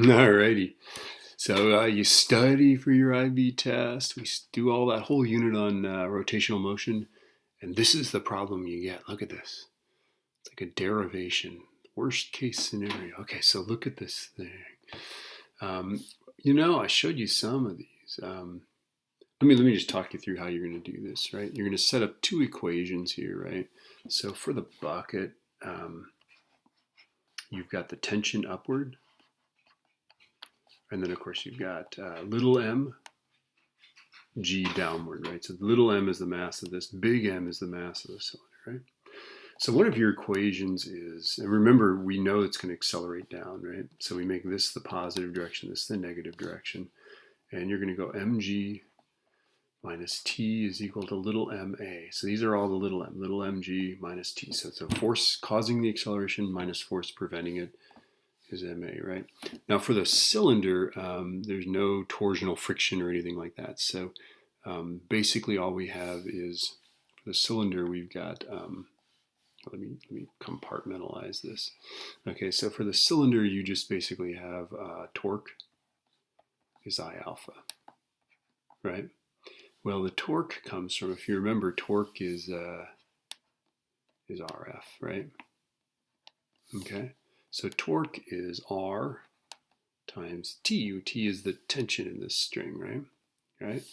Alrighty. So you study for your IB test. We do all that whole unit on rotational motion. And this is the problem you get. Look at this. It's like a derivation. Worst case scenario. Okay, so look at this thing. Um, I showed you some of these. Let me just talk you through how you're going to do this, right? You're going to set up two equations here, right? So for the bucket, you've got the tension upward. And then, of course, you've got little m, g downward, right? So little m is the mass of this, big M is the mass of the cylinder, right? So one of your equations is, and remember, we know it's going to accelerate down, right? So we make this the positive direction, this the negative direction. And you're going to go mg minus t is equal to little ma. So these are all the little mg minus t. So it's a force causing the acceleration minus force preventing it is ma, right? Now for the cylinder, there's no torsional friction or anything like that. So basically all we have is, for the cylinder, we've got, let me compartmentalize this. Okay, so for the cylinder, you just basically have torque is I alpha, right? Well, the torque comes from, if you remember, torque is RF, right? Okay. So torque is R times T. T is the tension in this string, right? Right?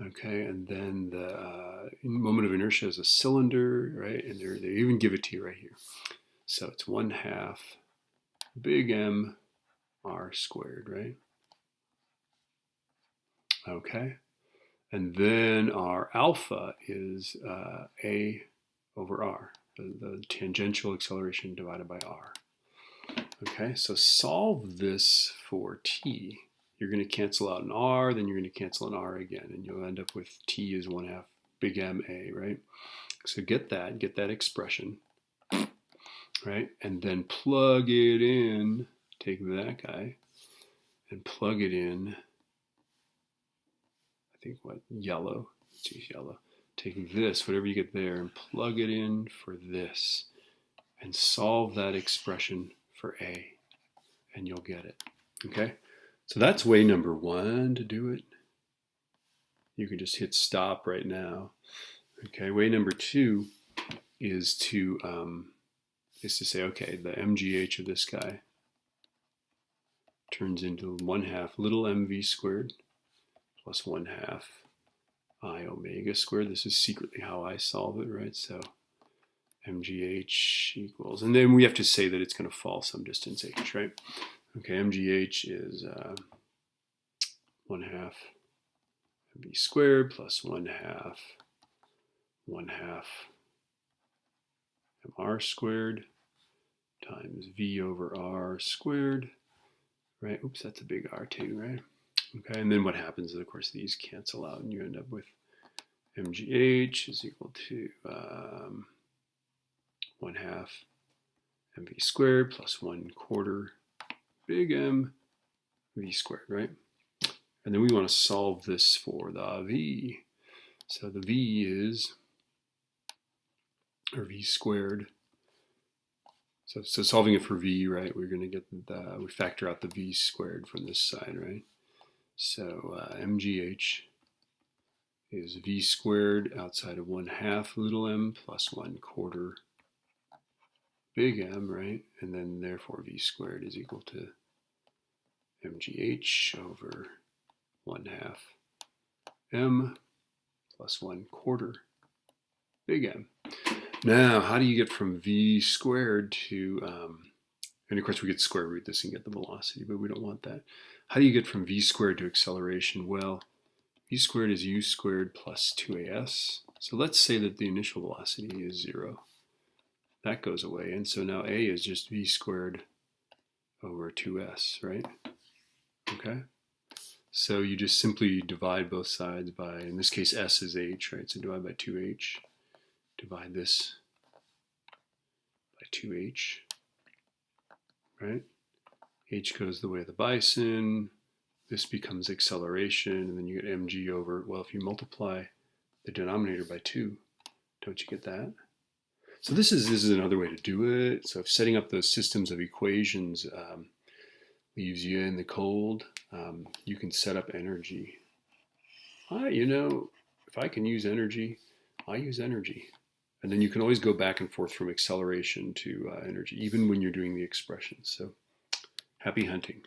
Okay, and then the moment of inertia is a cylinder, right? And they even give it to you right here. So it's 1/2 big M R squared, right? Okay. And then our alpha is A over R, the tangential acceleration divided by R. Okay, so solve this for t. You're going to cancel out an r, then you're going to cancel an r again, and you'll end up with t is 1/2 big M A, right? So get that expression, right? And then plug it in, take that guy, and plug it in, I think what, yellow, let's use yellow. Take this, whatever you get there, and plug it in for this, and solve that expression for A, and you'll get it. Okay, so that's way number one to do it. You can just hit stop right now. Okay, way number two is to say, okay, the MGH of this guy turns into 1/2 little mv squared plus 1/2 I omega squared. This is secretly how I solve it, right? So MGH equals, and then we have to say that it's going to fall some distance h, right? Okay, MGH is 1/2 mv squared plus 1/2 mr squared times v over r squared, right? Oops, that's a big R too, right? Okay, and then what happens is, of course, these cancel out, and you end up with MGH is equal to 1/2 mv squared plus 1/4 big M v squared, right? And then we want to solve this for the v. So the v is, or v squared. So solving it for v, right, we're going to get we factor out the v squared from this side, right? So MGH is v squared outside of 1/2 little m plus 1/4 big M, right? And then therefore v squared is equal to MGH over 1/2 M plus 1/4 big M. Now, how do you get from v squared to, and of course we could square root this and get the velocity, but we don't want that. How do you get from v squared to acceleration? Well, v squared is u squared plus 2as. So let's say that the initial velocity is 0. That goes away, and so now a is just v squared over 2s, right? Okay. So you just simply divide both sides by, in this case, s is h, right? So divide by 2h. Divide this by 2h, right? H goes the way of the bison. This becomes acceleration, and then you get mg over, well, if you multiply the denominator by 2, don't you get that? So this is another way to do it. So if setting up those systems of equations, leaves you in the cold. You can set up energy. You know, if I can use energy, I use energy. And then you can always go back and forth from acceleration to energy, even when you're doing the expressions. So happy hunting.